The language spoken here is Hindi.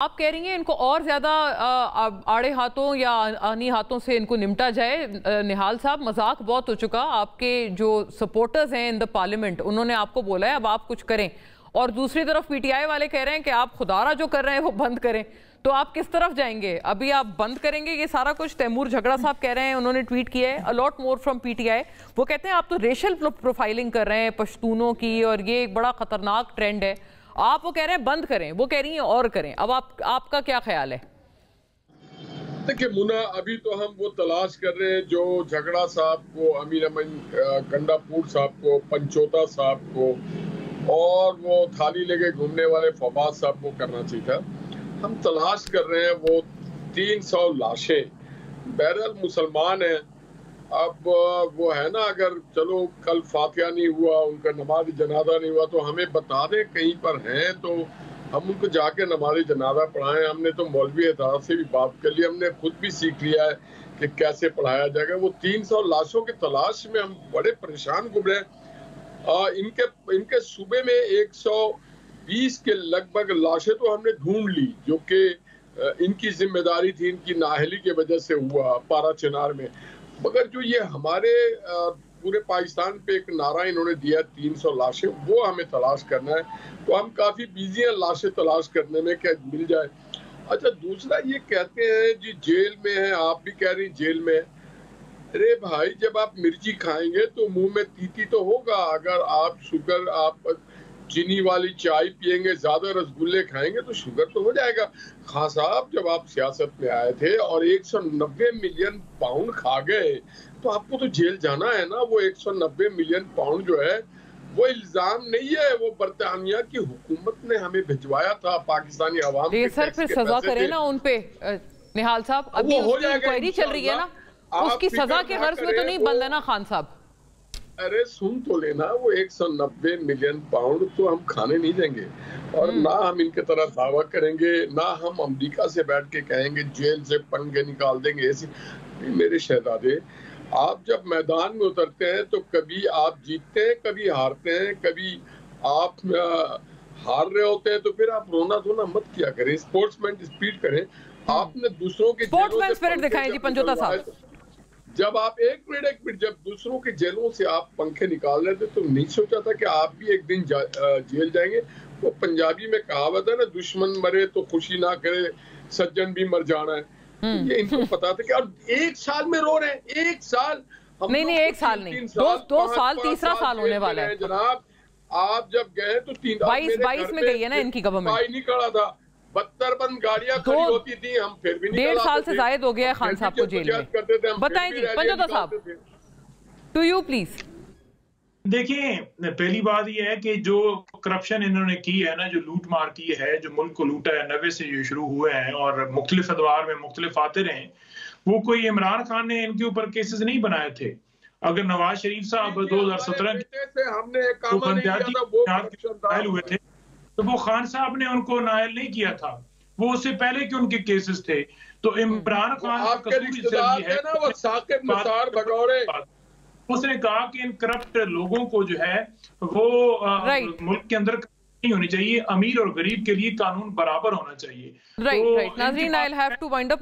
आप कह रही हैं इनको और ज्यादा आड़े हाथों या आनी हाथों से इनको निपटा जाए। निहाल साहब, मजाक बहुत हो चुका। आपके जो सपोर्टर्स हैं इन द पार्लियामेंट, उन्होंने आपको बोला है अब आप कुछ करें, और दूसरी तरफ पीटीआई वाले कह रहे हैं कि आप खुदारा जो कर रहे हैं वो बंद करें। तो आप किस तरफ जाएंगे? अभी आप बंद करेंगे ये सारा कुछ? तैमूर झगड़ा साहब कह रहे हैं, उन्होंने ट्वीट किया है, अलॉट मोर फ्रॉम पीटीआई। वो कहते हैं आप तो रेशियल प्रोफाइलिंग कर रहे हैं पश्तूनों की, और ये एक बड़ा खतरनाक ट्रेंड है। आप वो कह रहे हैं बंद करें, वो कह रही हैं और करें। अब आपका क्या ख्याल है? देखिए मुना, अभी तो हम वो तलाश कर रहे हैं जो झगड़ा साहब को, अमीर अमन गंडापुर साहब को, पंचोता साहब को और वो थाली लेके घूमने वाले फवाद साहब को करना चाहिए था। हम तलाश कर रहे हैं वो 300 लाशें। बहरहाल मुसलमान हैं, अब वो है ना, अगर चलो कल फातिहा नहीं हुआ, उनका नमाज जनाजा नहीं हुआ, तो हमें बता दें कहीं पर हैं तो हम उनको जाके नमाज जनाजा पढ़ाएं। हमने तो मौलवी एजाज से भी बात कर ली, हमने खुद भी सीख लिया है कि कैसे पढ़ाया जाएगा। वो 300 लाशों की तलाश में हम बड़े परेशान घूम रहे हैं। इनके सूबे में 120 के लगभग लाशें तो हमने ढूंढ ली, जो कि इनकी जिम्मेदारी थी, इनकी नाअहली की वजह से हुआ पारा चिनार में। मगर जो ये हमारे पूरे पाकिस्तान पे एक नारा इन्होंने दिया 300 लाशें, वो हमें तलाश करना है। तो हम काफी बिजी हैं लाशें तलाश करने में, क्या मिल जाए। अच्छा, दूसरा ये कहते हैं जी जेल में है, आप भी कह रही जेल में है। अरे भाई, जब आप मिर्ची खाएंगे तो मुंह में तीती तो होगा। अगर आप शुगर, आप चीनी वाली चाय पियेंगे, ज्यादा रसगुल्ले खाएंगे तो शुगर तो हो जाएगा। खान साहब, जब आप सियासत में आए थे और 190 मिलियन पाउंड खा गए तो आपको तो जेल जाना है ना। वो 190 मिलियन पाउंड जो है वो इल्जाम नहीं है, वो बरतानिया की हुकूमत ने हमें भिजवाया था पाकिस्तानी अवाम के सर, फिर सजा करें ना उन पे। निहाल साहब, अभी इंक्वायरी चल रही है ना, उसकी सजा के गर्ज में तो नहीं बंद है ना खान साहब? अरे सुन तो लेना, वो 190 मिलियन पाउंड तो हम खाने नहीं देंगे, और ना हम इनके तरह दावा करेंगे, ना हम अमेरिका से बैठ के कहेंगे जेल से पंगे निकाल देंगे। ऐसी मेरे शहजादे, आप जब मैदान में उतरते हैं तो कभी आप जीतते हैं, कभी हारते हैं, कभी आप हार रहे होते हैं, तो फिर आप रोना धोना मत किया करें, स्पोर्ट्समैन स्पिरिट करें। आपने दूसरों के स्पोर्ट्समैन स्पिरिट दिखाएं जी पंचोता साहब। जब आप एक मिनट जब दूसरों के जेलों से आप पंखे निकाल रहे थे तो नहीं सोचा था कि आप भी एक दिन जेल जाएंगे। वो पंजाबी में कहावत है ना, दुश्मन मरे तो खुशी ना करे, सज्जन भी मर जाना है। ये इनको पता था कि अब 1 साल में रो रहे हैं। 1 साल नहीं, 1 साल नहीं, 2 साल, तीसरा साल होने वाला है जनाब। आप जब गए तो 22 में गई है ना इनकी गवर्नमेंट। नहीं खड़ा था, 72 बंद गाड़ियां खड़ी होती थी, हम फिर भी 1.5 साल से जायद हो गया है खान साहब को जेल में। बताएं जी पंचोता साहब, टू यू प्लीज। देखिए, पहली बात यह है कि जो करप्शन इन्होंने की है ना, जो लूट मार की है, जो मुल्क को लूटा है, 90 से ये शुरू हुए हैं और मुख्तलिफ अदवार में मुख्तलिफ आते रहे। वो कोई इमरान खान ने इनके ऊपर केसेस नहीं बनाए थे। अगर नवाज शरीफ साहब 2017 नायल हुए थे तो वो खान साहब ने उनको नायल नहीं किया था, वो उससे पहले के उनके केसेस थे। तो इमरान खान उसने कहा कि इन करप्ट लोगों को जो है वो मुल्क के अंदर नहीं होनी चाहिए, अमीर और गरीब के लिए कानून बराबर होना चाहिए। राइट, नाज़रीन, I will have to wind up.